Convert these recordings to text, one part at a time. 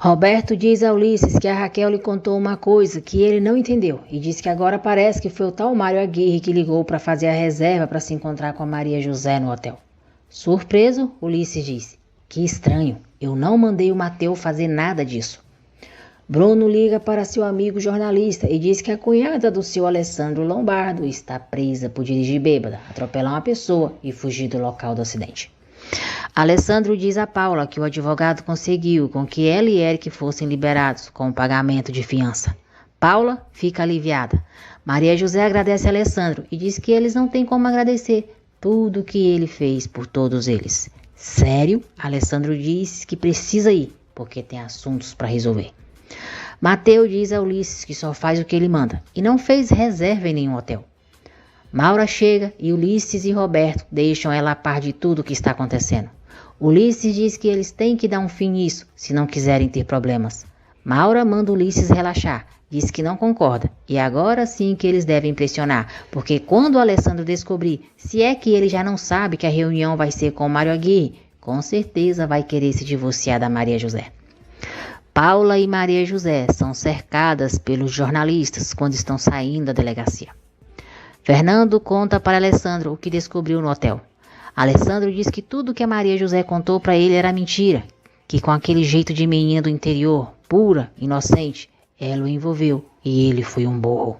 Roberto diz a Ulisses que a Raquel lhe contou uma coisa que ele não entendeu e diz que agora parece que foi o tal Mário Aguirre que ligou para fazer a reserva para se encontrar com a Maria José no hotel. Surpreso, Ulisses disse: que estranho, eu não mandei o Mateu fazer nada disso. Bruno liga para seu amigo jornalista e diz que a cunhada do seu Alessandro Lombardo está presa por dirigir bêbada, atropelar uma pessoa e fugir do local do acidente. Alessandro diz a Paula que o advogado conseguiu com que ela e Eric fossem liberados com o pagamento de fiança. Paula fica aliviada. Maria José agradece a Alessandro e diz que eles não têm como agradecer tudo o que ele fez por todos eles. Sério, Alessandro diz que precisa ir, porque tem assuntos para resolver. Mateu diz a Ulisses que só faz o que ele manda e não fez reserva em nenhum hotel. Maura chega e Ulisses e Roberto deixam ela a par de tudo o que está acontecendo. Ulisses diz que eles têm que dar um fim nisso se não quiserem ter problemas. Maura manda Ulisses relaxar, diz que não concorda e agora sim que eles devem pressionar, porque quando o Alessandro descobrir se é que ele já não sabe que a reunião vai ser com o Mário Aguirre, com certeza vai querer se divorciar da Maria José. Paula e Maria José são cercadas pelos jornalistas quando estão saindo da delegacia. Fernando conta para Alessandro o que descobriu no hotel. Alessandro diz que tudo que a Maria José contou para ele era mentira, que com aquele jeito de menina do interior, pura, inocente, ela o envolveu e ele foi um burro.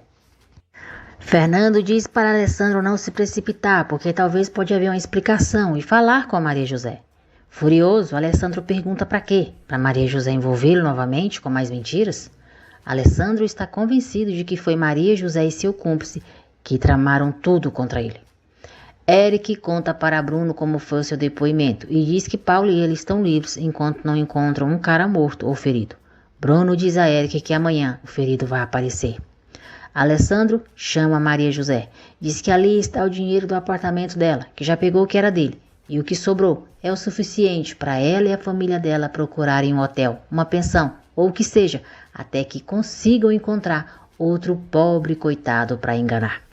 Fernando diz para Alessandro não se precipitar, porque talvez pode haver uma explicação e falar com a Maria José. Furioso, Alessandro pergunta para quê? Para Maria José envolvê-lo novamente com mais mentiras? Alessandro está convencido de que foi Maria José e seu cúmplice que tramaram tudo contra ele. Eric conta para Bruno como foi o seu depoimento e diz que Paulo e ele estão livres enquanto não encontram um cara morto ou ferido. Bruno diz a Eric que amanhã o ferido vai aparecer. Alessandro chama Maria José, diz que ali está o dinheiro do apartamento dela, que já pegou o que era dele, e o que sobrou é o suficiente para ela e a família dela procurarem um hotel, uma pensão ou o que seja, até que consigam encontrar outro pobre coitado para enganar.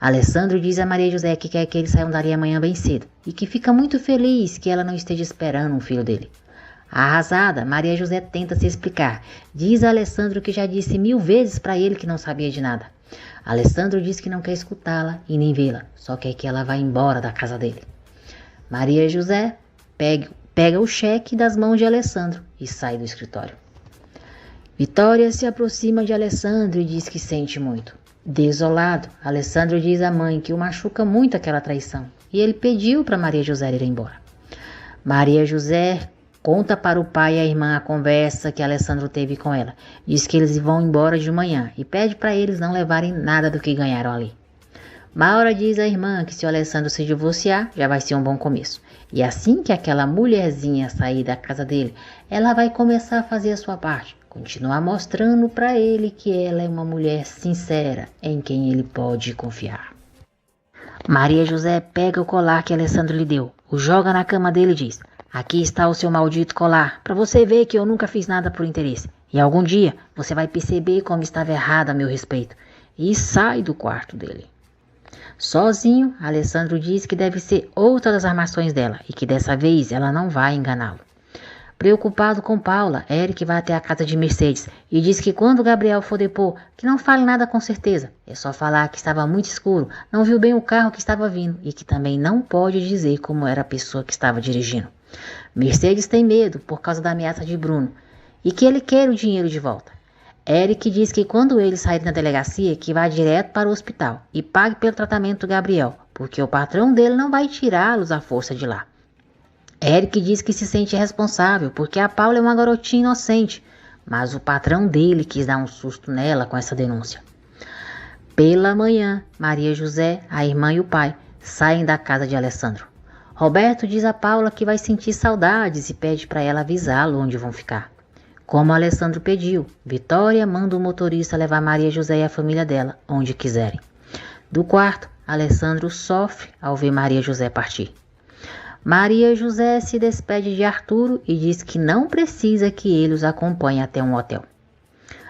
Alessandro diz a Maria José que quer que eles saiam dali amanhã bem cedo e que fica muito feliz que ela não esteja esperando um filho dele. Arrasada, Maria José tenta se explicar. Diz a Alessandro que já disse 1000 vezes para ele que não sabia de nada. Alessandro diz que não quer escutá-la e nem vê-la, só quer que ela vá embora da casa dele. Maria José pega o cheque das mãos de Alessandro e sai do escritório. Vitória se aproxima de Alessandro e diz que sente muito. Desolado, Alessandro diz à mãe que o machuca muito aquela traição e ele pediu para Maria José ir embora. Maria José conta para o pai e a irmã a conversa que Alessandro teve com ela. Diz que eles vão embora de manhã e pede para eles não levarem nada do que ganharam ali. Maura diz à irmã que se o Alessandro se divorciar, já vai ser um bom começo. E assim que aquela mulherzinha sair da casa dele, ela vai começar a fazer a sua parte. Continuar mostrando para ele que ela é uma mulher sincera, em quem ele pode confiar. Maria José pega o colar que Alessandro lhe deu, o joga na cama dele e diz: aqui está o seu maldito colar, para você ver que eu nunca fiz nada por interesse. E algum dia você vai perceber como estava errado a meu respeito. E sai do quarto dele. Sozinho, Alessandro diz que deve ser outra das armações dela e que dessa vez ela não vai enganá-lo. Preocupado com Paula, Eric vai até a casa de Mercedes e diz que quando Gabriel for depor, que não fale nada com certeza. É só falar que estava muito escuro, não viu bem o carro que estava vindo e que também não pode dizer como era a pessoa que estava dirigindo. Mercedes tem medo por causa da ameaça de Bruno e que ele quer o dinheiro de volta. Eric diz que quando ele sair da delegacia, que vá direto para o hospital e pague pelo tratamento do Gabriel, porque o patrão dele não vai tirá-los à força de lá. Eric diz que se sente responsável porque a Paula é uma garotinha inocente, mas o patrão dele quis dar um susto nela com essa denúncia. Pela manhã, Maria José, a irmã e o pai saem da casa de Alessandro. Roberto diz a Paula que vai sentir saudades e pede para ela avisá-lo onde vão ficar. Como Alessandro pediu, Vitória manda o motorista levar Maria José e a família dela onde quiserem. Do quarto, Alessandro sofre ao ver Maria José partir. Maria José se despede de Arturo e diz que não precisa que ele os acompanhe até um hotel.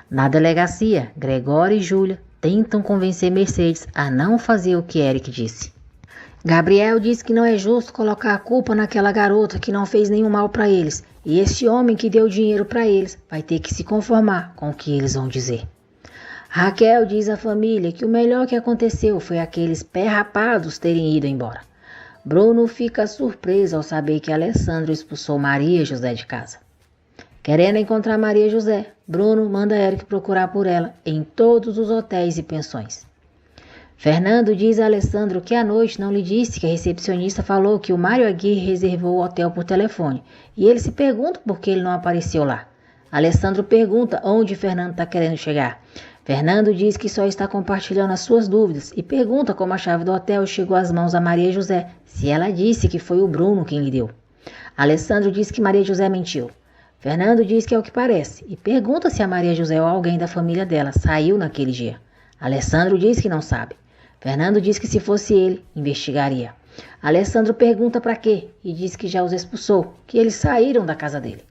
Na delegacia, Gregório e Júlia tentam convencer Mercedes a não fazer o que Eric disse. Gabriel diz que não é justo colocar a culpa naquela garota que não fez nenhum mal para eles e esse homem que deu dinheiro para eles vai ter que se conformar com o que eles vão dizer. Raquel diz à família que o melhor que aconteceu foi aqueles pé-rapados terem ido embora. Bruno fica surpreso ao saber que Alessandro expulsou Maria José de casa. Querendo encontrar Maria José, Bruno manda Eric procurar por ela em todos os hotéis e pensões. Fernando diz a Alessandro que à noite não lhe disse que a recepcionista falou que o Mário Aguirre reservou o hotel por telefone e ele se pergunta por que ele não apareceu lá. Alessandro pergunta onde Fernando está querendo chegar. Fernando diz que só está compartilhando as suas dúvidas e pergunta como a chave do hotel chegou às mãos da Maria José, se ela disse que foi o Bruno quem lhe deu. Alessandro diz que Maria José mentiu. Fernando diz que é o que parece e pergunta se a Maria José ou alguém da família dela saiu naquele dia. Alessandro diz que não sabe. Fernando diz que se fosse ele, investigaria. Alessandro pergunta para quê e diz que já os expulsou, que eles saíram da casa dele.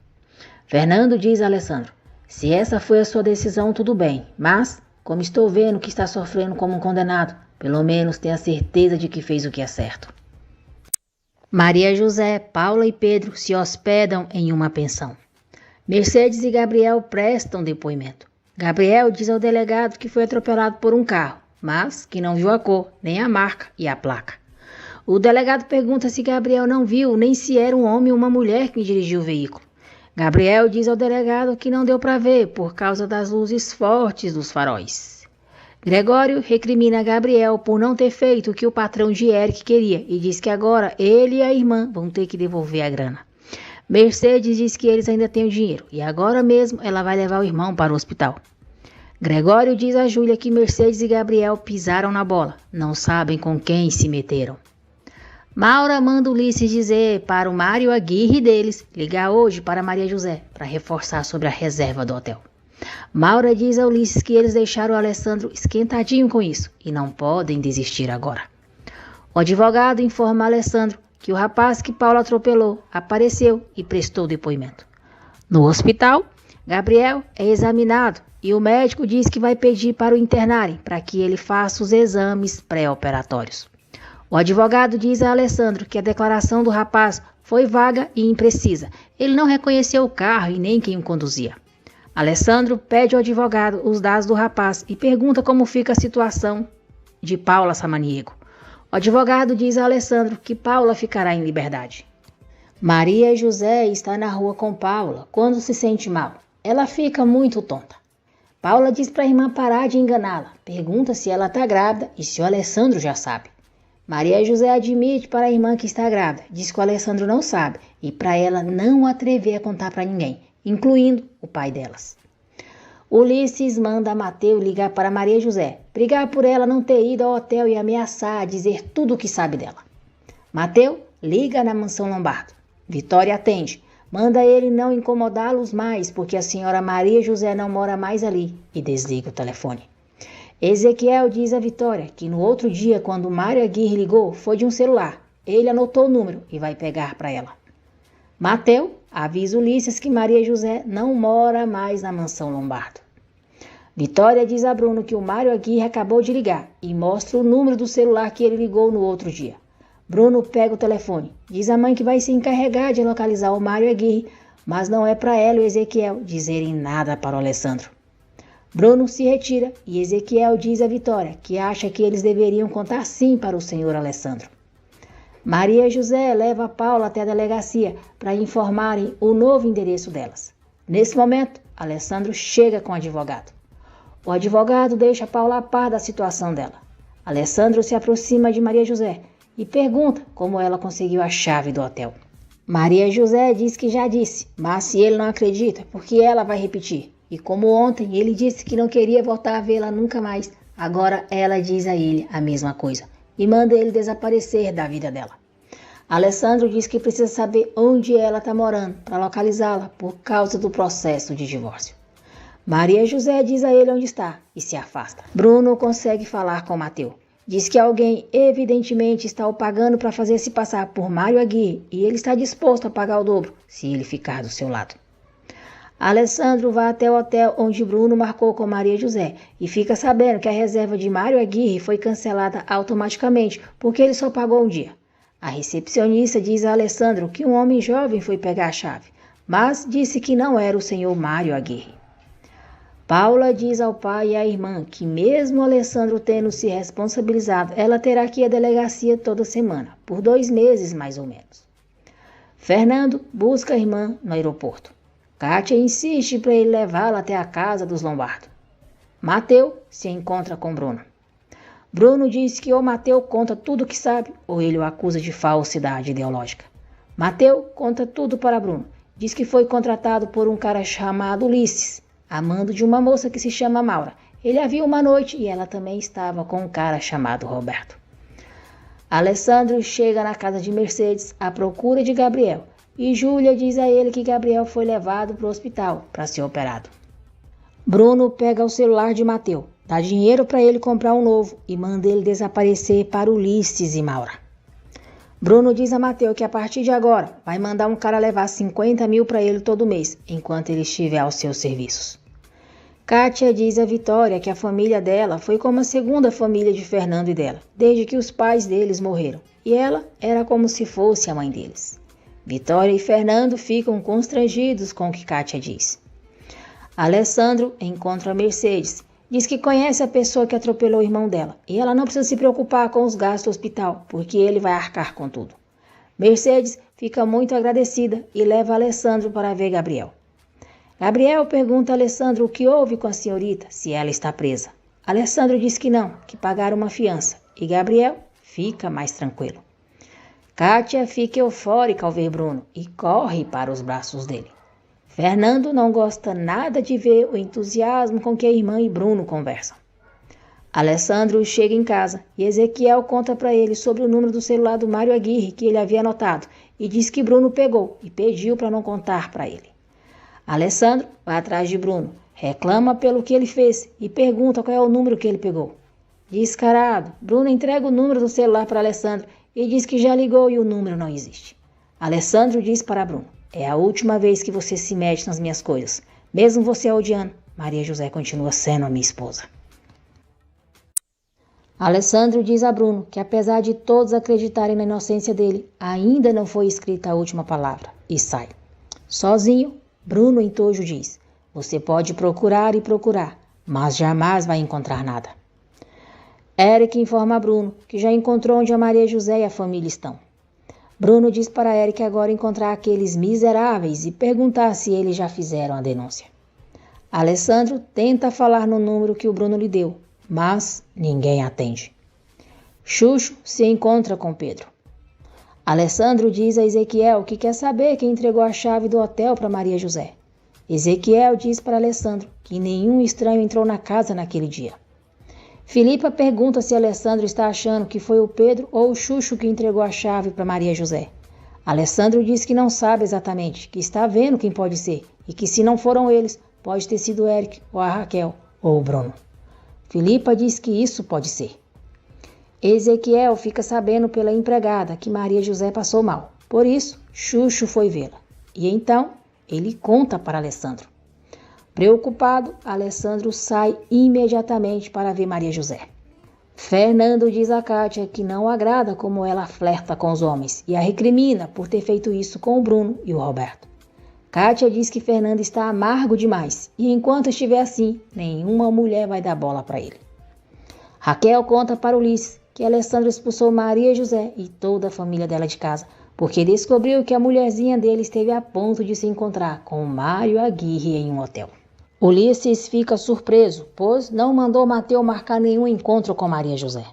Fernando diz a Alessandro: se essa foi a sua decisão, tudo bem, mas, como estou vendo que está sofrendo como um condenado, pelo menos tenha certeza de que fez o que é certo. Maria José, Paula e Pedro se hospedam em uma pensão. Mercedes e Gabriel prestam depoimento. Gabriel diz ao delegado que foi atropelado por um carro, mas que não viu a cor, nem a marca e a placa. O delegado pergunta se Gabriel não viu nem se era um homem ou uma mulher que dirigiu o veículo. Gabriel diz ao delegado que não deu para ver por causa das luzes fortes dos faróis. Gregório recrimina Gabriel por não ter feito o que o patrão de Eric queria e diz que agora ele e a irmã vão ter que devolver a grana. Mercedes diz que eles ainda têm o dinheiro e agora mesmo ela vai levar o irmão para o hospital. Gregório diz a Júlia que Mercedes e Gabriel pisaram na bola, não sabem com quem se meteram. Maura manda Ulisses dizer para o Mário Aguirre deles ligar hoje para Maria José para reforçar sobre a reserva do hotel. Maura diz a Ulisses que eles deixaram o Alessandro esquentadinho com isso e não podem desistir agora. O advogado informa a Alessandro que o rapaz que Paulo atropelou apareceu e prestou depoimento. No hospital, Gabriel é examinado e o médico diz que vai pedir para o internarem para que ele faça os exames pré-operatórios. O advogado diz a Alessandro que a declaração do rapaz foi vaga e imprecisa. Ele não reconheceu o carro e nem quem o conduzia. Alessandro pede ao advogado os dados do rapaz e pergunta como fica a situação de Paula Samaniego. O advogado diz a Alessandro que Paula ficará em liberdade. Maria José está na rua com Paula quando se sente mal. Ela fica muito tonta. Paula diz para a irmã parar de enganá-la. Pergunta se ela está grávida e se o Alessandro já sabe. Maria José admite para a irmã que está grávida. Diz que o Alessandro não sabe e para ela não atrever a contar para ninguém, incluindo o pai delas. Ulisses manda Mateu ligar para Maria José, brigar por ela não ter ido ao hotel e ameaçar, dizer tudo o que sabe dela. Mateu liga na mansão Lombardo. Vitória atende. Manda ele não incomodá-los mais, porque a senhora Maria José não mora mais ali, e desliga o telefone. Ezequiel diz a Vitória que no outro dia, quando o Mário Aguirre ligou, foi de um celular. Ele anotou o número e vai pegar para ela. Mateu avisa Ulisses que Maria José não mora mais na mansão Lombardo. Vitória diz a Bruno que o Mário Aguirre acabou de ligar e mostra o número do celular que ele ligou no outro dia. Bruno pega o telefone, diz à mãe que vai se encarregar de localizar o Mário Aguirre, mas não é para ela e Ezequiel dizerem nada para o Alessandro. Bruno se retira e Ezequiel diz a Vitória que acha que eles deveriam contar sim para o senhor Alessandro. Maria José leva a Paula até a delegacia para informarem o novo endereço delas. Nesse momento, Alessandro chega com o advogado. O advogado deixa Paula a par da situação dela. Alessandro se aproxima de Maria José e pergunta como ela conseguiu a chave do hotel. Maria José diz que já disse, mas se ele não acredita, porque ela vai repetir. E como ontem ele disse que não queria voltar a vê-la nunca mais, agora ela diz a ele a mesma coisa e manda ele desaparecer da vida dela. Alessandro diz que precisa saber onde ela está morando para localizá-la por causa do processo de divórcio. Maria José diz a ele onde está e se afasta. Bruno consegue falar com Mateu. Diz que alguém evidentemente está o pagando para fazer se passar por Mário Aguirre e ele está disposto a pagar o dobro se ele ficar do seu lado. Alessandro vai até o hotel onde Bruno marcou com Maria José e fica sabendo que a reserva de Mário Aguirre foi cancelada automaticamente porque ele só pagou um dia. A recepcionista diz a Alessandro que um homem jovem foi pegar a chave, mas disse que não era o senhor Mário Aguirre. Paula diz ao pai e à irmã que mesmo Alessandro tendo se responsabilizado, ela terá que ir à delegacia toda semana, por 2 meses mais ou menos. Fernando busca a irmã no aeroporto. Kátia insiste para ele levá-la até a casa dos Lombardo. Mateu se encontra com Bruno. Bruno diz que ou Mateu conta tudo o que sabe, ou ele o acusa de falsidade ideológica. Mateu conta tudo para Bruno. Diz que foi contratado por um cara chamado Ulisses, amando de uma moça que se chama Maura. Ele a viu uma noite e ela também estava com um cara chamado Roberto. Alessandro chega na casa de Mercedes à procura de Gabriel e Júlia diz a ele que Gabriel foi levado para o hospital para ser operado. Bruno pega o celular de Mateu, dá dinheiro para ele comprar um novo e manda ele desaparecer para Ulisses e Maura. Bruno diz a Mateu que a partir de agora vai mandar um cara levar 50 mil para ele todo mês, enquanto ele estiver aos seus serviços. Kátia diz a Vitória que a família dela foi como a segunda família de Fernando e dela, desde que os pais deles morreram, e ela era como se fosse a mãe deles. Vitória e Fernando ficam constrangidos com o que Kátia diz. Alessandro encontra a Mercedes, diz que conhece a pessoa que atropelou o irmão dela, e ela não precisa se preocupar com os gastos do hospital, porque ele vai arcar com tudo. Mercedes fica muito agradecida e leva Alessandro para ver Gabriel. Gabriel pergunta a Alessandro o que houve com a senhorita, se ela está presa. Alessandro diz que não, que pagaram uma fiança, e Gabriel fica mais tranquilo. Kátia fica eufórica ao ver Bruno e corre para os braços dele. Fernando não gosta nada de ver o entusiasmo com que a irmã e Bruno conversam. Alessandro chega em casa e Ezequiel conta para ele sobre o número do celular do Mário Aguirre que ele havia anotado e diz que Bruno pegou e pediu para não contar para ele. Alessandro vai atrás de Bruno, reclama pelo que ele fez e pergunta qual é o número que ele pegou. Descarado, Bruno entrega o número do celular para Alessandro e diz que já ligou e o número não existe. Alessandro diz para Bruno: é a última vez que você se mete nas minhas coisas. Mesmo você odiando, Maria José continua sendo a minha esposa. Alessandro diz a Bruno que apesar de todos acreditarem na inocência dele, ainda não foi escrita a última palavra e sai. Sozinho, Bruno em tojo diz: você pode procurar e procurar, mas jamais vai encontrar nada. Eric informa a Bruno que já encontrou onde a Maria José e a família estão. Bruno diz para Eric agora encontrar aqueles miseráveis e perguntar se eles já fizeram a denúncia. Alessandro tenta falar no número que o Bruno lhe deu, mas ninguém atende. Xuxo se encontra com Pedro. Alessandro diz a Ezequiel que quer saber quem entregou a chave do hotel para Maria José. Ezequiel diz para Alessandro que nenhum estranho entrou na casa naquele dia. Filipa pergunta se Alessandro está achando que foi o Pedro ou o Xuxo que entregou a chave para Maria José. Alessandro diz que não sabe exatamente, que está vendo quem pode ser e que se não foram eles, pode ter sido o Eric ou a Raquel ou o Bruno. Filipa diz que isso pode ser. Ezequiel fica sabendo pela empregada que Maria José passou mal. Por isso, Xuxo foi vê-la. E então, ele conta para Alessandro. Preocupado, Alessandro sai imediatamente para ver Maria José. Fernando diz a Kátia que não agrada como ela flerta com os homens e a recrimina por ter feito isso com o Bruno e o Roberto. Kátia diz que Fernando está amargo demais e enquanto estiver assim, nenhuma mulher vai dar bola para ele. Raquel conta para Ulisses que Alessandro expulsou Maria José e toda a família dela de casa, porque descobriu que a mulherzinha dele esteve a ponto de se encontrar com Mário Aguirre em um hotel. Ulisses fica surpreso, pois não mandou Mateu marcar nenhum encontro com Maria José.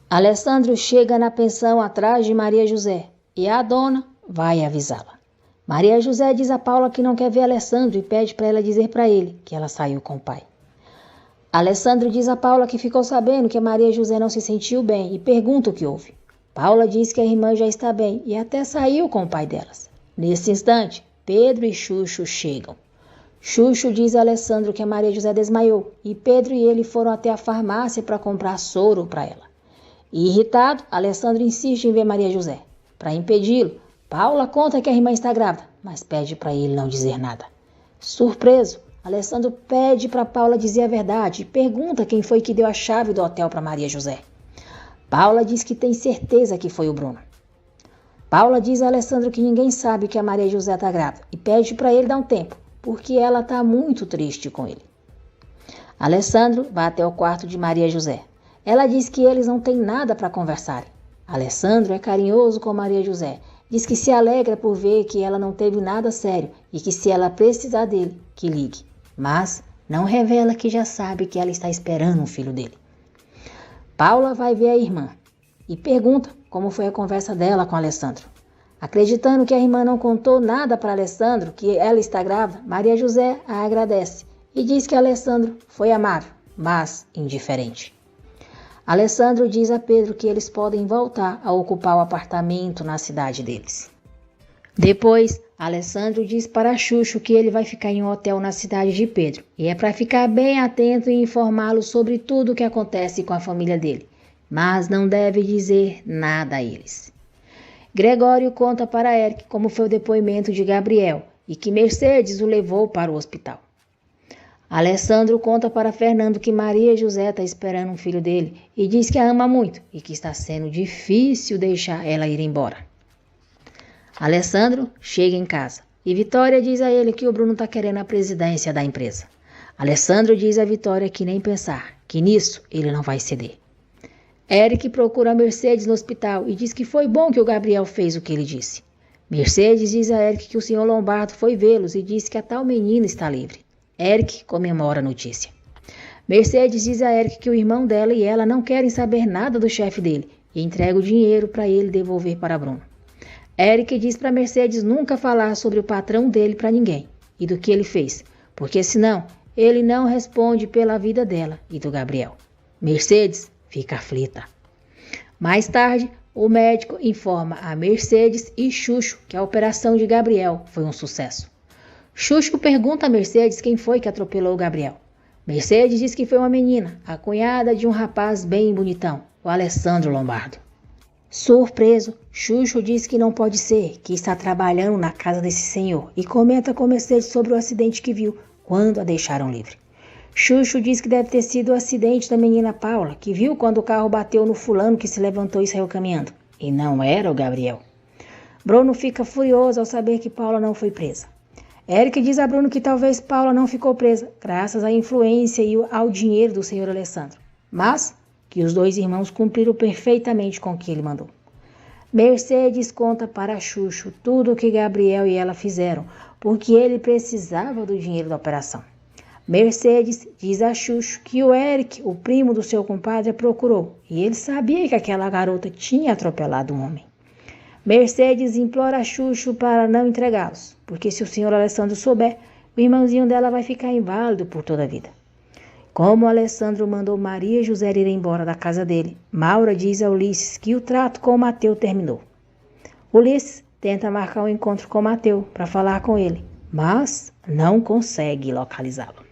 Alessandro chega na pensão atrás de Maria José e a dona vai avisá-la. Maria José diz a Paula que não quer ver Alessandro e pede para ela dizer para ele que ela saiu com o pai. Alessandro diz a Paula que ficou sabendo que a Maria José não se sentiu bem e pergunta o que houve. Paula diz que a irmã já está bem e até saiu com o pai delas. Nesse instante, Pedro e Xuxo chegam. Xuxo diz a Alessandro que a Maria José desmaiou e Pedro e ele foram até a farmácia para comprar soro para ela. Irritado, Alessandro insiste em ver Maria José. Para impedi-lo, Paula conta que a irmã está grávida, mas pede para ele não dizer nada. Surpreso, Alessandro pede para Paula dizer a verdade e pergunta quem foi que deu a chave do hotel para Maria José. Paula diz que tem certeza que foi o Bruno. Paula diz a Alessandro que ninguém sabe que a Maria José está grávida e pede para ele dar um tempo, porque ela está muito triste com ele. Alessandro vai até o quarto de Maria José. Ela diz que eles não têm nada para conversarem. Alessandro é carinhoso com Maria José. Diz que se alegra por ver que ela não teve nada sério e que se ela precisar dele, que ligue. Mas não revela que já sabe que ela está esperando um filho dele. Paula vai ver a irmã e pergunta como foi a conversa dela com Alessandro. Acreditando que a irmã não contou nada para Alessandro que ela está grávida, Maria José a agradece e diz que Alessandro foi amável, mas indiferente. Alessandro diz a Pedro que eles podem voltar a ocupar o apartamento na cidade deles. Depois, Alessandro diz para Xuxo que ele vai ficar em um hotel na cidade de Pedro e é para ficar bem atento e informá-lo sobre tudo o que acontece com a família dele, mas não deve dizer nada a eles. Gregório conta para Eric como foi o depoimento de Gabriel e que Mercedes o levou para o hospital. Alessandro conta para Fernando que Maria José está esperando um filho dele e diz que a ama muito e que está sendo difícil deixar ela ir embora. Alessandro chega em casa e Vitória diz a ele que o Bruno está querendo a presidência da empresa. Alessandro diz a Vitória que nem pensar, que nisso ele não vai ceder. Eric procura a Mercedes no hospital e diz que foi bom que o Gabriel fez o que ele disse. Mercedes diz a Eric que o senhor Lombardo foi vê-los e disse que a tal menina está livre. Eric comemora a notícia. Mercedes diz a Eric que o irmão dela e ela não querem saber nada do chefe dele e entrega o dinheiro para ele devolver para Bruno. Eric diz para Mercedes nunca falar sobre o patrão dele para ninguém e do que ele fez, porque senão ele não responde pela vida dela e do Gabriel. Mercedes fica aflita. Mais tarde, o médico informa a Mercedes e Xuxo que a operação de Gabriel foi um sucesso. Xuxo pergunta a Mercedes quem foi que atropelou o Gabriel. Mercedes diz que foi uma menina, a cunhada de um rapaz bem bonitão, o Alessandro Lombardo. Surpreso, Xuxo diz que não pode ser, que está trabalhando na casa desse senhor e comenta com Mercedes sobre o acidente que viu quando a deixaram livre. Xuxo diz que deve ter sido o acidente da menina Paula, que viu quando o carro bateu no fulano que se levantou e saiu caminhando. E não era o Gabriel. Bruno fica furioso ao saber que Paula não foi presa. Eric diz a Bruno que talvez Paula não ficou presa, graças à influência e ao dinheiro do senhor Alessandro, mas que os dois irmãos cumpriram perfeitamente com o que ele mandou. Mercedes conta para Xuxo tudo o que Gabriel e ela fizeram, porque ele precisava do dinheiro da operação. Mercedes diz a Xuxo que o Eric, o primo do seu compadre, a procurou, e ele sabia que aquela garota tinha atropelado um homem. Mercedes implora a Xuxo para não entregá-los, porque se o senhor Alessandro souber, o irmãozinho dela vai ficar inválido por toda a vida. Como Alessandro mandou Maria José ir embora da casa dele, Maura diz a Ulisses que o trato com o Mateu terminou. Ulisses tenta marcar um encontro com o Mateu para falar com ele, mas não consegue localizá-lo.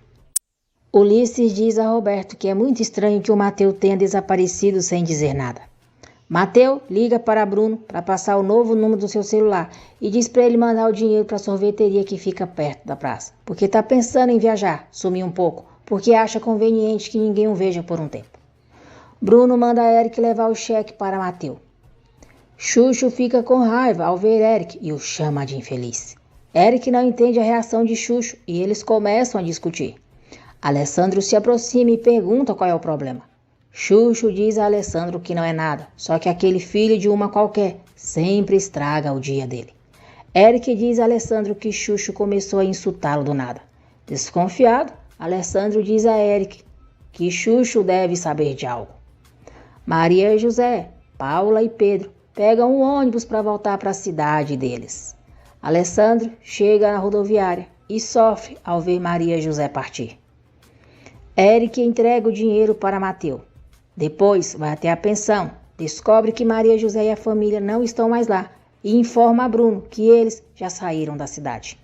Ulisses diz a Roberto que é muito estranho que o Mateu tenha desaparecido sem dizer nada. Mateu liga para Bruno para passar o novo número do seu celular e diz para ele mandar o dinheiro para a sorveteria que fica perto da praça, porque está pensando em viajar, sumir um pouco, porque acha conveniente que ninguém o veja por um tempo. Bruno manda Eric levar o cheque para Mateu. Xuxo fica com raiva ao ver Eric e o chama de infeliz. Eric não entende a reação de Xuxo e eles começam a discutir. Alessandro se aproxima e pergunta qual é o problema. Xuxo diz a Alessandro que não é nada, só que aquele filho de uma qualquer sempre estraga o dia dele. Eric diz a Alessandro que Xuxo começou a insultá-lo do nada. Desconfiado, Alessandro diz a Eric que Xuxo deve saber de algo. Maria e José, Paula e Pedro pegam um ônibus para voltar para a cidade deles. Alessandro chega na rodoviária e sofre ao ver Maria e José partir. Eric entrega o dinheiro para Mateu. Depois vai até a pensão, descobre que Maria José e a família não estão mais lá e informa a Bruno que eles já saíram da cidade.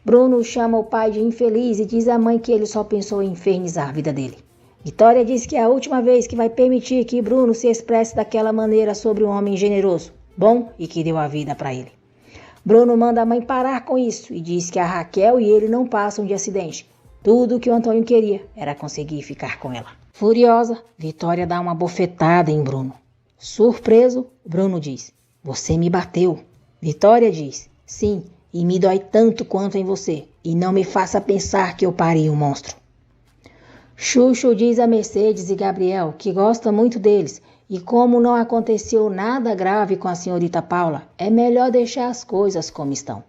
Bruno chama o pai de infeliz e diz à mãe que ele só pensou em infernizar a vida dele. Vitória diz que é a última vez que vai permitir que Bruno se expresse daquela maneira sobre um homem generoso, bom e que deu a vida para ele. Bruno manda a mãe parar com isso e diz que a Raquel e ele não passam de acidente. Tudo o que o Antônio queria era conseguir ficar com ela. Furiosa, Vitória dá uma bofetada em Bruno. Surpreso, Bruno diz Você me bateu. Vitória diz: sim, e me dói tanto quanto em você, e não me faça pensar que eu parei um monstro. Chuchu diz a Mercedes e Gabriel que gosta muito deles, e como não aconteceu nada grave com a senhorita Paula, é melhor deixar as coisas como estão.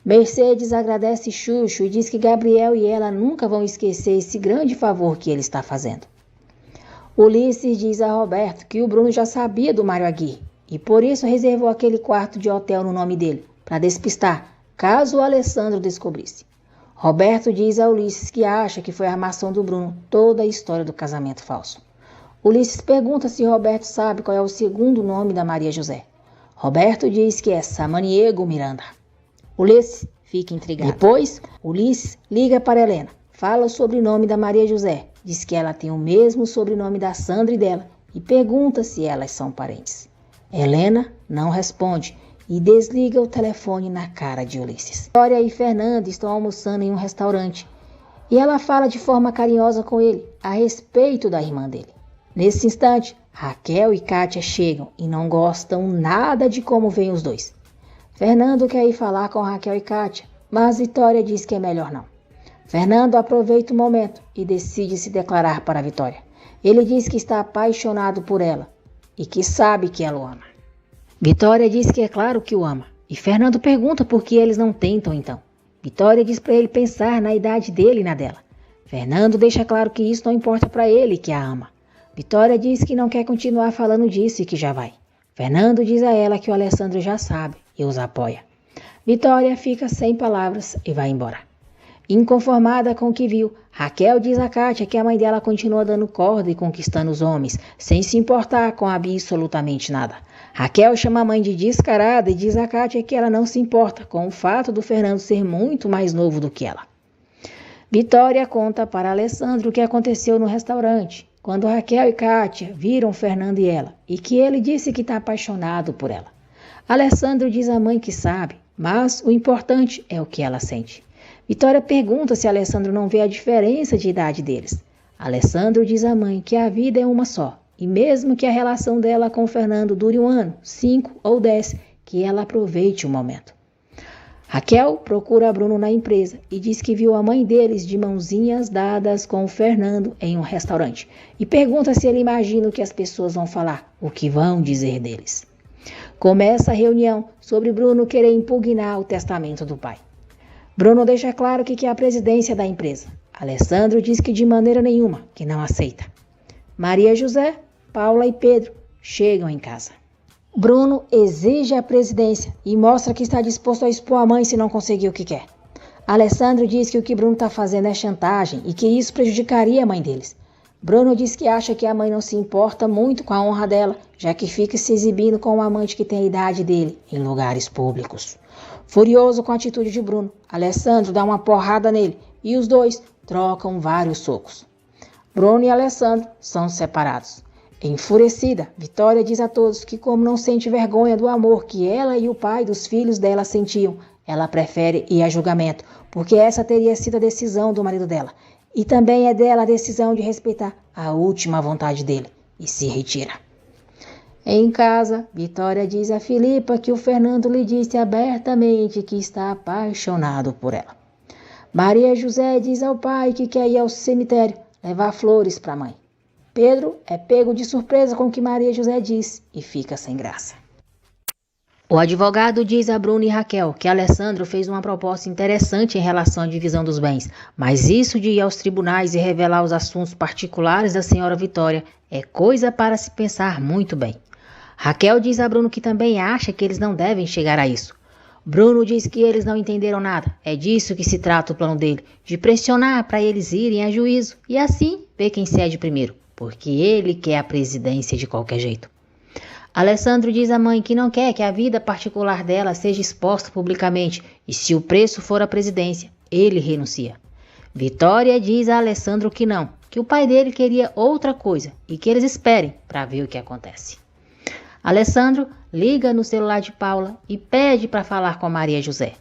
Mercedes agradece Chuchu e diz que Gabriel e ela nunca vão esquecer esse grande favor que ele está fazendo. Ulisses diz a Roberto que o Bruno já sabia do Mário Aguirre e por isso reservou aquele quarto de hotel no nome dele, para despistar, caso o Alessandro descobrisse. Roberto diz a Ulisses que acha que foi a armação do Bruno toda a história do casamento falso. Ulisses pergunta se Roberto sabe qual é o segundo nome da Maria José. Roberto diz que é Samaniego Miranda. Ulisses fica intrigado. Depois, Ulisses liga para Helena, fala o sobrenome da Maria José, diz que ela tem o mesmo sobrenome da Sandra e dela e pergunta se elas são parentes. Helena não responde e desliga o telefone na cara de Ulisses. Vitória e Fernando estão almoçando em um restaurante e ela fala de forma carinhosa com ele a respeito da irmã dele. Nesse instante, Raquel e Kátia chegam e não gostam nada de como vêm os dois. Fernando quer ir falar com Raquel e Kátia, mas Vitória diz que é melhor não. Fernando aproveita o momento e decide se declarar para Vitória. Ele diz que está apaixonado por ela e que sabe que ela o ama. Vitória diz que é claro que o ama e Fernando pergunta por que eles não tentam então. Vitória diz para ele pensar na idade dele e na dela. Fernando deixa claro que isso não importa para ele, que a ama. Vitória diz que não quer continuar falando disso e que já vai. Fernando diz a ela que o Alessandro já sabe e os apoia. Vitória fica sem palavras e vai embora. Inconformada com o que viu, Raquel diz a Kátia que a mãe dela continua dando corda e conquistando os homens, sem se importar com absolutamente nada. Raquel chama a mãe de descarada e diz a Kátia que ela não se importa com o fato do Fernando ser muito mais novo do que ela. Vitória conta para Alessandro o que aconteceu no restaurante, quando Raquel e Kátia viram Fernando e ela, e que ele disse que está apaixonado por ela. Alessandro diz à mãe que sabe, mas o importante é o que ela sente. Vitória pergunta se Alessandro não vê a diferença de idade deles. Alessandro diz à mãe que a vida é uma só, e mesmo que a relação dela com Fernando dure 1 ano, 5 ou 10, que ela aproveite o momento. Raquel procura Bruno na empresa e diz que viu a mãe deles de mãozinhas dadas com o Fernando em um restaurante e pergunta se ele imagina o que as pessoas vão falar, o que vão dizer deles. Começa a reunião sobre Bruno querer impugnar o testamento do pai. Bruno deixa claro que quer a presidência da empresa. Alessandro diz que de maneira nenhuma, que não aceita. Maria José, Paula e Pedro chegam em casa. Bruno exige a presidência e mostra que está disposto a expor a mãe se não conseguir o que quer. Alessandro diz que o que Bruno está fazendo é chantagem e que isso prejudicaria a mãe deles. Bruno diz que acha que a mãe não se importa muito com a honra dela, já que fica se exibindo com um amante que tem a idade dele em lugares públicos. Furioso com a atitude de Bruno, Alessandro dá uma porrada nele e os dois trocam vários socos. Bruno e Alessandro são separados. Enfurecida, Vitória diz a todos que, como não sente vergonha do amor que ela e o pai dos filhos dela sentiam, ela prefere ir a julgamento, porque essa teria sido a decisão do marido dela. E também é dela a decisão de respeitar a última vontade dele e se retira. Em casa, Vitória diz a Filipa que o Fernando lhe disse abertamente que está apaixonado por ela. Maria José diz ao pai que quer ir ao cemitério levar flores para a mãe. Pedro é pego de surpresa com o que Maria José diz e fica sem graça. O advogado diz a Bruno e Raquel que Alessandro fez uma proposta interessante em relação à divisão dos bens, mas isso de ir aos tribunais e revelar os assuntos particulares da senhora Vitória é coisa para se pensar muito bem. Raquel diz a Bruno que também acha que eles não devem chegar a isso. Bruno diz que eles não entenderam nada, é disso que se trata o plano dele, de pressionar para eles irem a juízo e assim ver quem cede primeiro, porque ele quer a presidência de qualquer jeito. Alessandro diz à mãe que não quer que a vida particular dela seja exposta publicamente e se o preço for a presidência, ele renuncia. Vitória diz a Alessandro que não, que o pai dele queria outra coisa e que eles esperem para ver o que acontece. Alessandro liga no celular de Paula e pede para falar com a Maria José.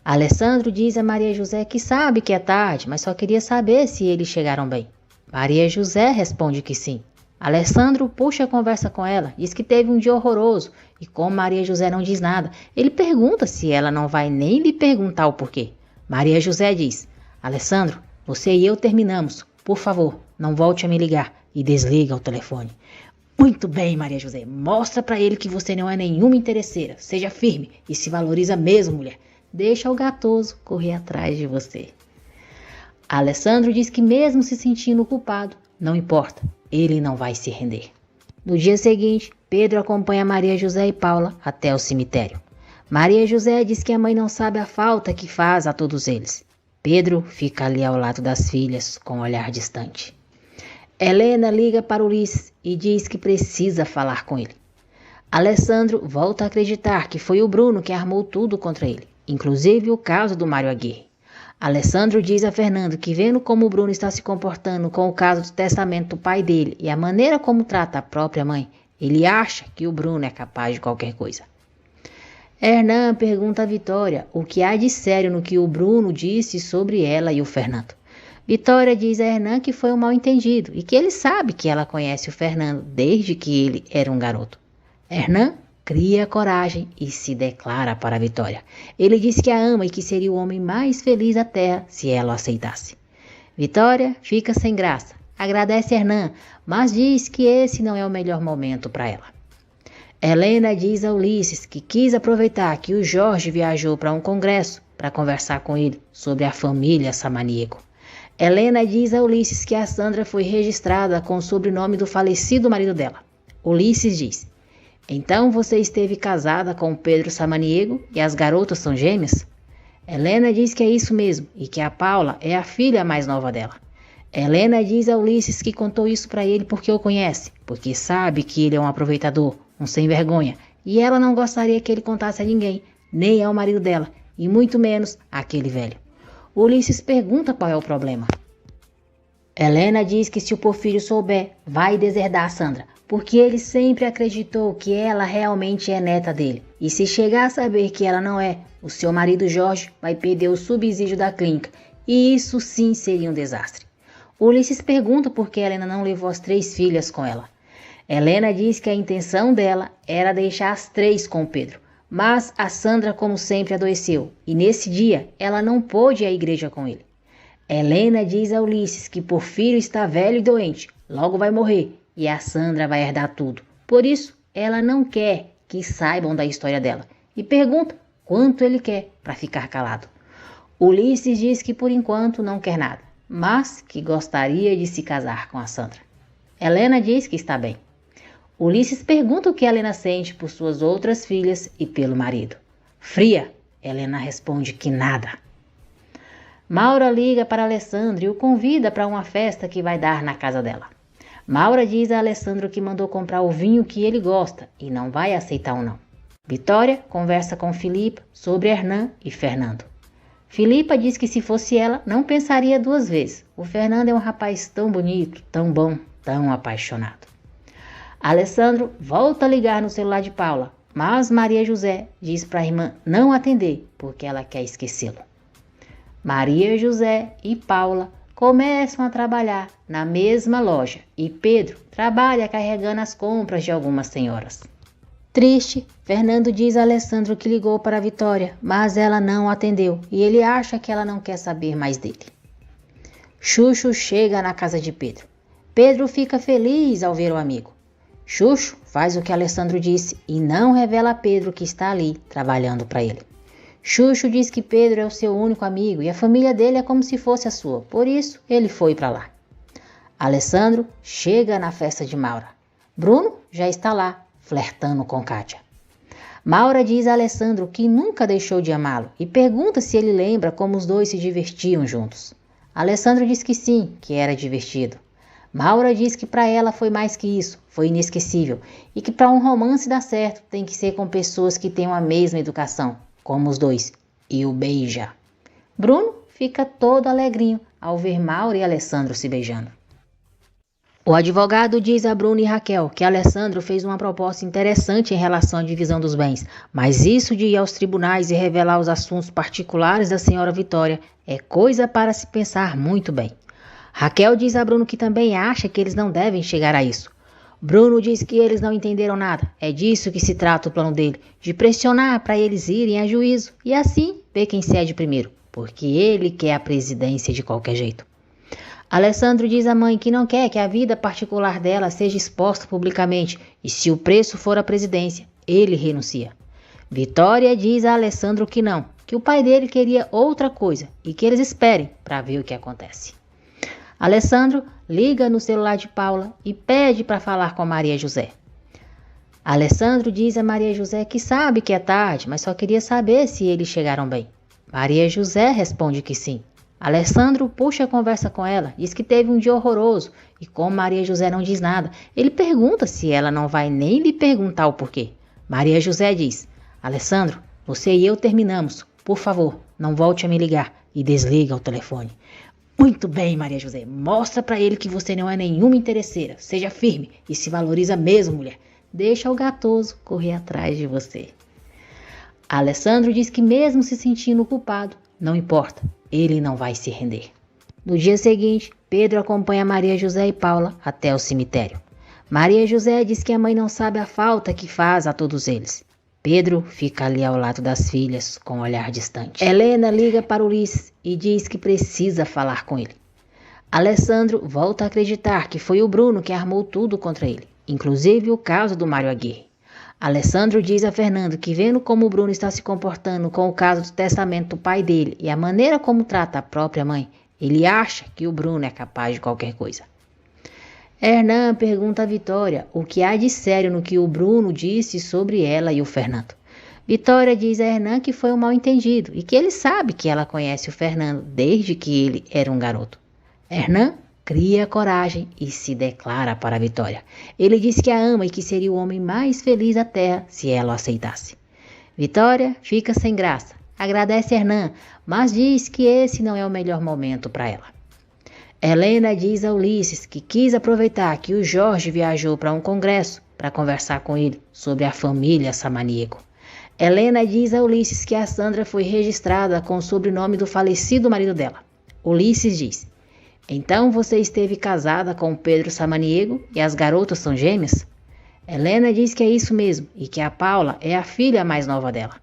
Alessandro diz a Maria José que sabe que é tarde, mas só queria saber se eles chegaram bem. Maria José responde que sim. Alessandro puxa a conversa com ela, diz que teve um dia horroroso e como Maria José não diz nada, ele pergunta se ela não vai nem lhe perguntar o porquê. Maria José diz: Alessandro, você e eu terminamos. Por favor, não volte a me ligar e desliga o telefone. Muito bem, Maria José, mostra pra ele que você não é nenhuma interesseira. Seja firme e se valoriza mesmo, mulher. Deixa o gatoso correr atrás de você. Alessandro diz que mesmo se sentindo culpado, não importa, ele não vai se render. No dia seguinte, Pedro acompanha Maria José e Paula até o cemitério. Maria José diz que a mãe não sabe a falta que faz a todos eles. Pedro fica ali ao lado das filhas com um olhar distante. Helena liga para Ulisses e diz que precisa falar com ele. Alessandro volta a acreditar que foi o Bruno que armou tudo contra ele, inclusive o caso do Mário Aguirre. Alessandro diz a Fernando que vendo como o Bruno está se comportando com o caso do testamento do pai dele e a maneira como trata a própria mãe, ele acha que o Bruno é capaz de qualquer coisa. Hernan pergunta a Vitória o que há de sério no que o Bruno disse sobre ela e o Fernando. Vitória diz a Hernan que foi um mal-entendido e que ele sabe que ela conhece o Fernando desde que ele era um garoto. Hernan cria coragem e se declara para a Vitória. Ele diz que a ama e que seria o homem mais feliz da terra se ela o aceitasse. Vitória fica sem graça, agradece Hernan, mas diz que esse não é o melhor momento para ela. Helena diz a Ulisses que quis aproveitar que o Jorge viajou para um congresso para conversar com ele sobre a família Samaniego. Helena diz a Ulisses que a Sandra foi registrada com o sobrenome do falecido marido dela. Ulisses diz: então você esteve casada com o Pedro Samaniego e as garotas são gêmeas? Helena diz que é isso mesmo e que a Paula é a filha mais nova dela. Helena diz a Ulisses que contou isso para ele porque o conhece, porque sabe que ele é um aproveitador, um sem vergonha, e ela não gostaria que ele contasse a ninguém, nem ao marido dela, e muito menos àquele velho. Ulisses pergunta qual é o problema. Helena diz que se o Porfírio souber, vai deserdar a Sandra, porque ele sempre acreditou que ela realmente é neta dele. E se chegar a saber que ela não é, o seu marido Jorge vai perder o subsídio da clínica. E isso sim seria um desastre. Ulisses pergunta por que Helena não levou as 3 filhas com ela. Helena diz que a intenção dela era deixar as 3 com o Pedro. Mas a Sandra, como sempre, adoeceu. E nesse dia, ela não pôde ir à igreja com ele. Helena diz a Ulisses que Porfírio está velho e doente. Logo vai morrer. E a Sandra vai herdar tudo. Por isso, ela não quer que saibam da história dela. E pergunta quanto ele quer para ficar calado. Ulisses diz que por enquanto não quer nada, mas que gostaria de se casar com a Sandra. Helena diz que está bem. Ulisses pergunta o que Helena sente por suas outras filhas e pelo marido. Fria, Helena responde que nada. Maura liga para Alessandro e o convida para uma festa que vai dar na casa dela. Maura diz a Alessandro que mandou comprar o vinho que ele gosta e não vai aceitar um não. Vitória conversa com Filipa sobre Hernan e Fernando. Filipa diz que se fosse ela, não pensaria 2 vezes. O Fernando é um rapaz tão bonito, tão bom, tão apaixonado. Alessandro volta a ligar no celular de Paula, mas Maria José diz para a irmã não atender, porque ela quer esquecê-lo. Maria José e Paula começam a trabalhar na mesma loja e Pedro trabalha carregando as compras de algumas senhoras. Triste, Fernando diz a Alessandro que ligou para a Vitória, mas ela não atendeu e ele acha que ela não quer saber mais dele. Chuchu chega na casa de Pedro. Pedro fica feliz ao ver o amigo. Chuchu faz o que Alessandro disse e não revela a Pedro que está ali trabalhando para ele. Chuchu diz que Pedro é o seu único amigo e a família dele é como se fosse a sua, por isso ele foi para lá. Alessandro chega na festa de Maura. Bruno já está lá, flertando com Kátia. Maura diz a Alessandro que nunca deixou de amá-lo e pergunta se ele lembra como os dois se divertiam juntos. Alessandro diz que sim, que era divertido. Maura diz que para ela foi mais que isso, foi inesquecível e que para um romance dar certo tem que ser com pessoas que tenham a mesma educação, como os dois, e o beija. Bruno fica todo alegrinho ao ver Maura e Alessandro se beijando. O advogado diz a Bruno e Raquel que Alessandro fez uma proposta interessante em relação à divisão dos bens, mas isso de ir aos tribunais e revelar os assuntos particulares da senhora Vitória é coisa para se pensar muito bem. Raquel diz a Bruno que também acha que eles não devem chegar a isso. Bruno diz que eles não entenderam nada. É disso que se trata o plano dele, de pressionar para eles irem a juízo e assim ver quem cede primeiro, porque ele quer a presidência de qualquer jeito. Alessandro diz à mãe que não quer que a vida particular dela seja exposta publicamente e se o preço for a presidência, ele renuncia. Vitória diz a Alessandro que não, que o pai dele queria outra coisa e que eles esperem para ver o que acontece. Alessandro liga no celular de Paula e pede para falar com a Maria José. Alessandro diz a Maria José que sabe que é tarde, mas só queria saber se eles chegaram bem. Maria José responde que sim. Alessandro puxa a conversa com ela, diz que teve um dia horroroso e como Maria José não diz nada, ele pergunta se ela não vai nem lhe perguntar o porquê. Maria José diz: Alessandro, você e eu terminamos. Por favor, não volte a me ligar e desliga o telefone. Muito bem, Maria José, mostra pra ele que você não é nenhuma interesseira. Seja firme e se valoriza mesmo, mulher. Deixa o gatoso correr atrás de você. Alessandro diz que mesmo se sentindo culpado, não importa, ele não vai se render. No dia seguinte, Pedro acompanha Maria José e Paula até o cemitério. Maria José diz que a mãe não sabe a falta que faz a todos eles. Pedro fica ali ao lado das filhas, com um olhar distante. Helena liga para Ulisses e diz que precisa falar com ele. Alessandro volta a acreditar que foi o Bruno que armou tudo contra ele, inclusive o caso do Mário Aguirre. Alessandro diz a Fernando que vendo como o Bruno está se comportando com o caso do testamento do pai dele e a maneira como trata a própria mãe, ele acha que o Bruno é capaz de qualquer coisa. Hernan pergunta a Vitória o que há de sério no que o Bruno disse sobre ela e o Fernando. Vitória diz a Hernan que foi um mal-entendido e que ele sabe que ela conhece o Fernando desde que ele era um garoto. Hernan cria coragem e se declara para a Vitória. Ele diz que a ama e que seria o homem mais feliz da terra se ela o aceitasse. Vitória fica sem graça, agradece Hernan, mas diz que esse não é o melhor momento para ela. Helena diz a Ulisses que quis aproveitar que o Jorge viajou para um congresso para conversar com ele sobre a família Samaniego. Helena diz a Ulisses que a Sandra foi registrada com o sobrenome do falecido marido dela. Ulisses diz: então você esteve casada com o Pedro Samaniego e as garotas são gêmeas? Helena diz que é isso mesmo e que a Paula é a filha mais nova dela.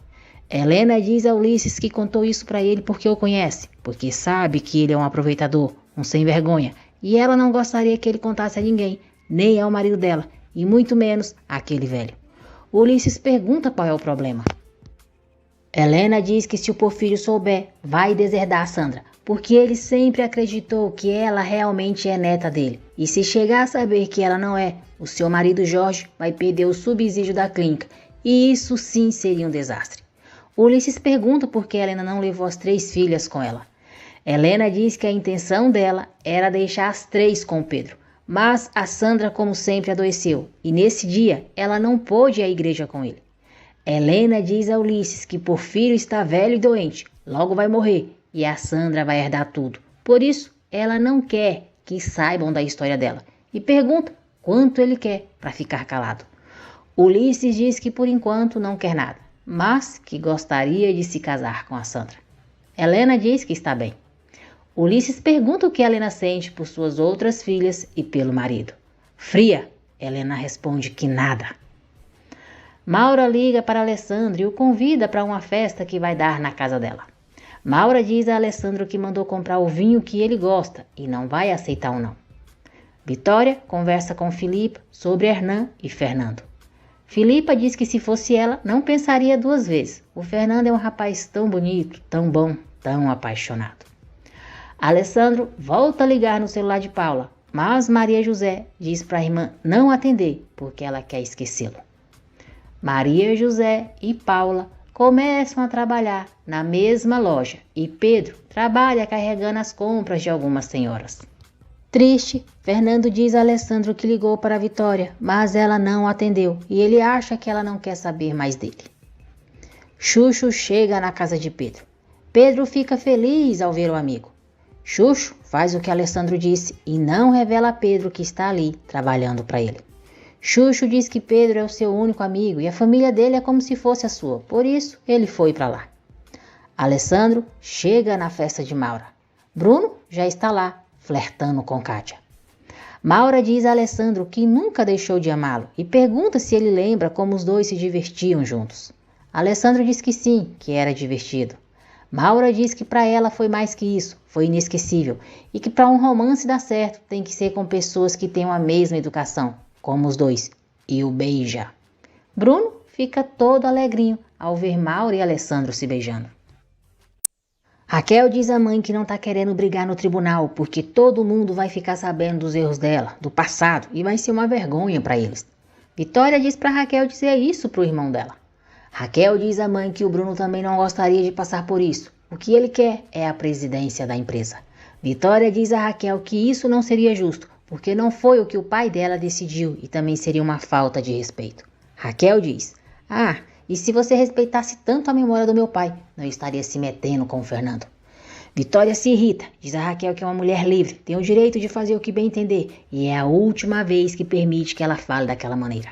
Helena diz a Ulisses que contou isso para ele porque o conhece, porque sabe que ele é um aproveitador, um sem vergonha, e ela não gostaria que ele contasse a ninguém, nem ao marido dela, e muito menos àquele velho. Ulisses pergunta qual é o problema. Helena diz que se o Porfírio souber, vai deserdar a Sandra, porque ele sempre acreditou que ela realmente é neta dele, e se chegar a saber que ela não é, o seu marido Jorge vai perder o subsídio da clínica, e isso sim seria um desastre. Ulisses pergunta por que Helena não levou as 3 filhas com ela. Helena diz que a intenção dela era deixar as 3 com o Pedro, mas a Sandra, como sempre, adoeceu e nesse dia ela não pôde ir à igreja com ele. Helena diz a Ulisses que Porfírio está velho e doente, logo vai morrer e a Sandra vai herdar tudo. Por isso, ela não quer que saibam da história dela e pergunta quanto ele quer para ficar calado. Ulisses diz que por enquanto não quer nada, mas que gostaria de se casar com a Sandra. Helena diz que está bem. Ulisses pergunta o que Helena sente por suas outras filhas e pelo marido. Fria, Helena responde que nada. Maura liga para Alessandro e o convida para uma festa que vai dar na casa dela. Maura diz a Alessandro que mandou comprar o vinho que ele gosta e não vai aceitar um não. Vitória conversa com Filipa sobre Hernan e Fernando. Filipa diz que se fosse ela, não pensaria 2 vezes. O Fernando é um rapaz tão bonito, tão bom, tão apaixonado. Alessandro volta a ligar no celular de Paula, mas Maria José diz para a irmã não atender, porque ela quer esquecê-lo. Maria José e Paula começam a trabalhar na mesma loja e Pedro trabalha carregando as compras de algumas senhoras. Triste, Fernando diz a Alessandro que ligou para a Vitória, mas ela não atendeu e ele acha que ela não quer saber mais dele. Xuxo chega na casa de Pedro. Pedro fica feliz ao ver o amigo. Xuxo faz o que Alessandro disse e não revela a Pedro que está ali trabalhando para ele. Xuxo diz que Pedro é o seu único amigo e a família dele é como se fosse a sua, por isso ele foi para lá. Alessandro chega na festa de Maura. Bruno já está lá, flertando com Kátia. Maura diz a Alessandro que nunca deixou de amá-lo e pergunta se ele lembra como os dois se divertiam juntos. Alessandro diz que sim, que era divertido. Maura diz que para ela foi mais que isso, foi inesquecível, e que para um romance dar certo tem que ser com pessoas que tenham a mesma educação, como os dois, e o beija. Bruno fica todo alegrinho ao ver Maura e Alessandro se beijando. Raquel diz à mãe que não está querendo brigar no tribunal, porque todo mundo vai ficar sabendo dos erros dela, do passado, e vai ser uma vergonha para eles. Vitória diz para Raquel dizer isso para o irmão dela. Raquel diz à mãe que o Bruno também não gostaria de passar por isso. O que ele quer é a presidência da empresa. Vitória diz a Raquel que isso não seria justo, porque não foi o que o pai dela decidiu e também seria uma falta de respeito. Raquel diz: e se você respeitasse tanto a memória do meu pai, não estaria se metendo com o Fernando. Vitória se irrita, diz a Raquel que é uma mulher livre, tem o direito de fazer o que bem entender e é a última vez que permite que ela fale daquela maneira.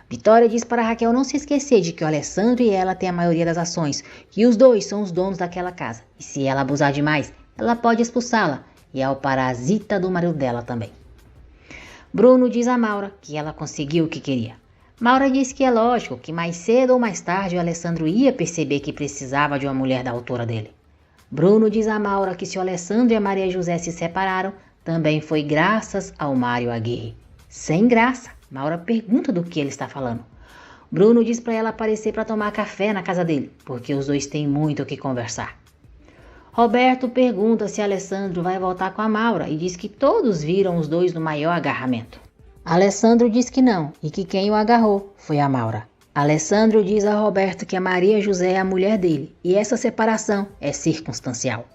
Vitória diz para Raquel não se esquecer de que o Alessandro e ela têm a maioria das ações, que os dois são os donos daquela casa, e se ela abusar demais, ela pode expulsá-la, e é o parasita do marido dela também. Bruno diz a Maura que ela conseguiu o que queria. Maura diz que é lógico que mais cedo ou mais tarde o Alessandro ia perceber que precisava de uma mulher da altura dele. Bruno diz a Maura que se o Alessandro e a Maria José se separaram, também foi graças ao Mário Aguirre. Sem graça. Maura pergunta do que ele está falando. Bruno diz para ela aparecer para tomar café na casa dele, porque os dois têm muito o que conversar. Roberto pergunta se Alessandro vai voltar com a Maura e diz que todos viram os dois no maior agarramento. Alessandro diz que não e que quem o agarrou foi a Maura. Alessandro diz a Roberto que a Maria José é a mulher dele e essa separação é circunstancial.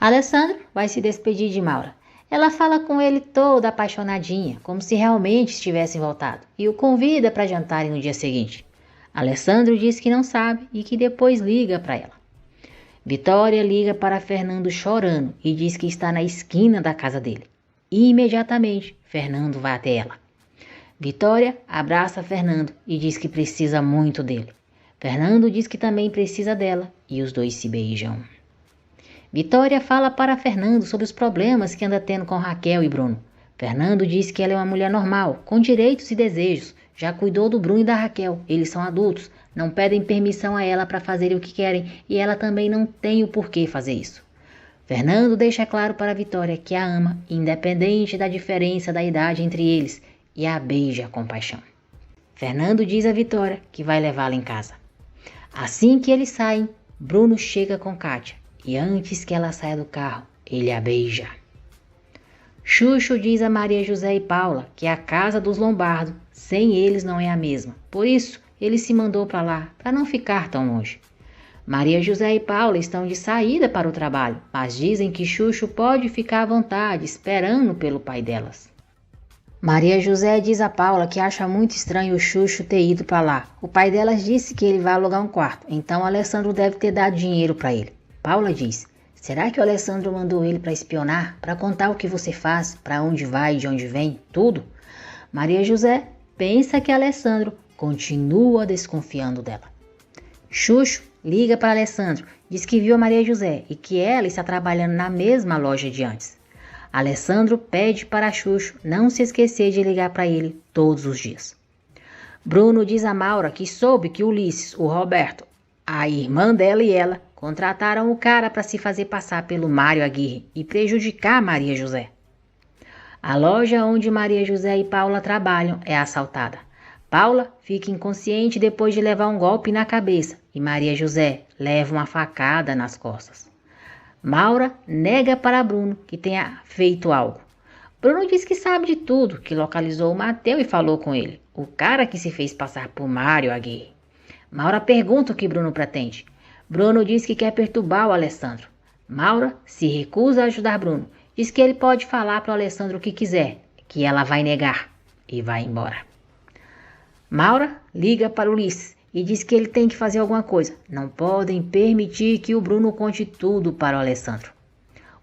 Alessandro vai se despedir de Maura. Ela fala com ele toda apaixonadinha, como se realmente estivessem voltado, e o convida para jantarem no dia seguinte. Alessandro diz que não sabe e que depois liga para ela. Vitória liga para Fernando chorando e diz que está na esquina da casa dele. E imediatamente, Fernando vai até ela. Vitória abraça Fernando e diz que precisa muito dele. Fernando diz que também precisa dela e os dois se beijam. Vitória fala para Fernando sobre os problemas que anda tendo com Raquel e Bruno. Fernando diz que ela é uma mulher normal, com direitos e desejos. Já cuidou do Bruno e da Raquel, eles são adultos, não pedem permissão a ela para fazerem o que querem e ela também não tem o porquê fazer isso. Fernando deixa claro para Vitória que a ama, independente da diferença da idade entre eles, e a beija com paixão. Fernando diz a Vitória que vai levá-la em casa. Assim que eles saem, Bruno chega com Kátia. E antes que ela saia do carro, ele a beija. Xuxo diz a Maria José e Paula que a casa dos Lombardo, sem eles, não é a mesma. Por isso, ele se mandou para lá, para não ficar tão longe. Maria José e Paula estão de saída para o trabalho, mas dizem que Xuxo pode ficar à vontade, esperando pelo pai delas. Maria José diz a Paula que acha muito estranho o Xuxo ter ido para lá. O pai delas disse que ele vai alugar um quarto, então Alessandro deve ter dado dinheiro para ele. Paula diz: será que o Alessandro mandou ele para espionar, para contar o que você faz, para onde vai, de onde vem, tudo? Maria José pensa que Alessandro continua desconfiando dela. Xuxo liga para Alessandro, diz que viu a Maria José e que ela está trabalhando na mesma loja de antes. Alessandro pede para Xuxo não se esquecer de ligar para ele todos os dias. Bruno diz a Maura que soube que Ulisses, o Roberto, a irmã dela e ela contrataram o cara para se fazer passar pelo Mário Aguirre e prejudicar Maria José. A loja onde Maria José e Paula trabalham é assaltada. Paula fica inconsciente depois de levar um golpe na cabeça e Maria José leva uma facada nas costas. Maura nega para Bruno que tenha feito algo. Bruno diz que sabe de tudo, que localizou o Mateu e falou com ele, o cara que se fez passar por Mário Aguirre. Maura pergunta o que Bruno pretende. Bruno diz que quer perturbar o Alessandro. Maura se recusa a ajudar Bruno. Diz que ele pode falar para o Alessandro o que quiser, que ela vai negar e vai embora. Maura liga para Ulisses e diz que ele tem que fazer alguma coisa. Não podem permitir que o Bruno conte tudo para o Alessandro.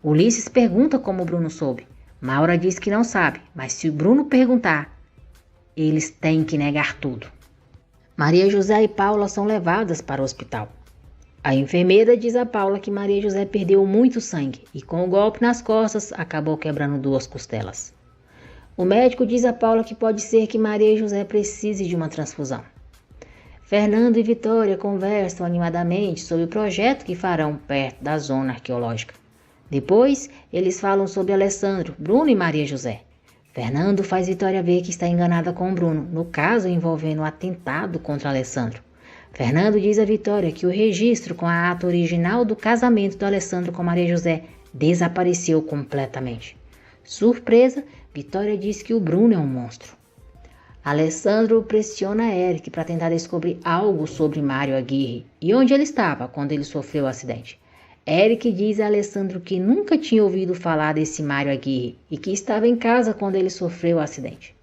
Ulisses pergunta como o Bruno soube. Maura diz que não sabe, mas se o Bruno perguntar, eles têm que negar tudo. Maria José e Paula são levadas para o hospital. A enfermeira diz a Paula que Maria José perdeu muito sangue e com o golpe nas costas acabou quebrando 2 costelas. O médico diz a Paula que pode ser que Maria José precise de uma transfusão. Fernando e Vitória conversam animadamente sobre o projeto que farão perto da zona arqueológica. Depois, eles falam sobre Alessandro, Bruno e Maria José. Fernando faz Vitória ver que está enganada com Bruno, no caso envolvendo o atentado contra Alessandro. Fernando diz a Vitória que o registro com a ata original do casamento do Alessandro com Maria José desapareceu completamente. Surpresa, Vitória diz que o Bruno é um monstro. Alessandro pressiona Eric para tentar descobrir algo sobre Mário Aguirre e onde ele estava quando ele sofreu o acidente. Eric diz a Alessandro que nunca tinha ouvido falar desse Mário Aguirre e que estava em casa quando ele sofreu o acidente.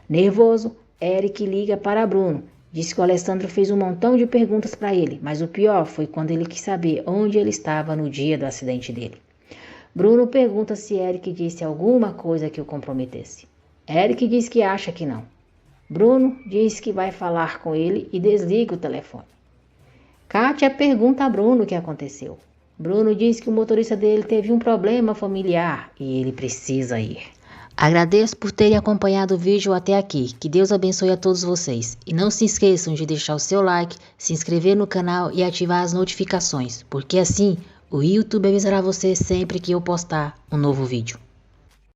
Nervoso, Eric liga para Bruno. Diz que o Alessandro fez um montão de perguntas para ele, mas o pior foi quando ele quis saber onde ele estava no dia do acidente dele. Bruno pergunta se Eric disse alguma coisa que o comprometesse. Eric diz que acha que não. Bruno diz que vai falar com ele e desliga o telefone. Kátia pergunta a Bruno o que aconteceu. Bruno diz que o motorista dele teve um problema familiar e ele precisa ir. Agradeço por terem acompanhado o vídeo até aqui. Que Deus abençoe a todos vocês. E não se esqueçam de deixar o seu like, se inscrever no canal e ativar as notificações, porque assim o YouTube avisará você sempre que eu postar um novo vídeo.